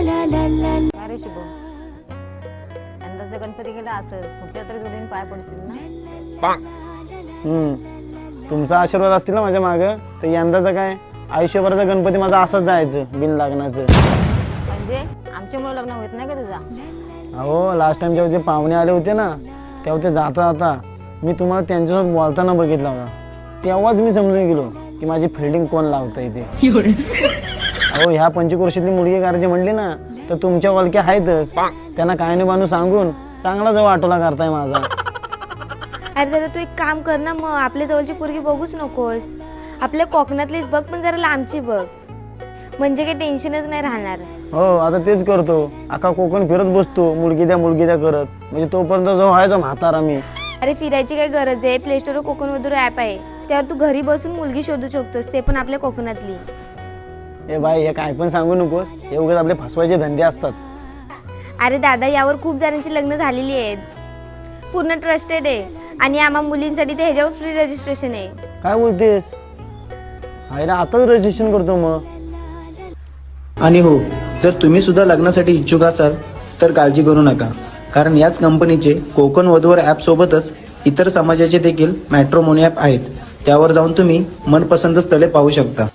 अरे शुभम, यंदाचा गणपती गेला असं पुढच्या तरी जोडीने पाय पडशील ना. तुमचा आशीर्वाद असतील ना माझ्या मागं, तर यंदाचं काय आयुष्यभराचा गणपती माझा असाच जायचं बिन लागण्याचं. म्हणजे आमच्यामुळे लग्न होत नाही का तुझा? अहो लास्ट टाइम जेव्हा ते पाहुणे आले होते ना, तेव्हा ते जाता जाता मी तुम्हाला त्यांच्यासोबत बोलताना बघितला होता. तेव्हाच मी समजून गेलो की माझी फिल्डिंग कोण लावतं इथे. अहो ह्या पंचक्रोशीतली मुलगी करायची म्हणली ना, तर तुमच्या ओळख्या आहेतच. त्यांना काय नाही बांधून सांगून चांगला जो आटोला करताय माझा. अरे दादा तू एक काम कर ना, मग आपल्या जवळची पोरगी बघूच नकोस. आपल्या कोकणातलीच बघ, पण जरा लांबची बघ, म्हणजे काही टेन्शनच नाही राहणार. हो आता तेच करतो. अख्खा कोकण फिरत बसतो मुलगी द्या करत, म्हणजे तोपर्यंत जो आहे जो म्हातारा मी. अरे फिरायची काय गरज आहे? प्ले स्टोरवर कोकण वधू ॲप आहे, त्यावर तू घरी बसून मुलगी शोधू शकतोस, ते पण आपल्या कोकणातली. ए बाई हे काय पण सांगू नकोस, हे उगाच आपले फसवायचे धंदे असतात. अरे दादा यावर खूप जणांची लग्न झालेली आहेत, पूर्ण ट्रस्टेड आहे, आणि आम्हा मुलींसाठी ते ह्याच्यावर फ्री रजिस्ट्रेशन आहे. काय बोलतेस? आहे ना, आताच रजिस्ट्रेशन करतो मग. आणि हो, जर तुम्ही सुद्धा लग्नासाठी इच्छुक असाल तर काळजी करू नका, कारण याच कंपनीचे कोकण वधूवर ॲप सोबतच इतर समाजाचे देखील मॅट्रोमोनी ॲप आहेत. त्यावर जाऊन तुम्ही मनपसंत स्थळे पाहू शकता.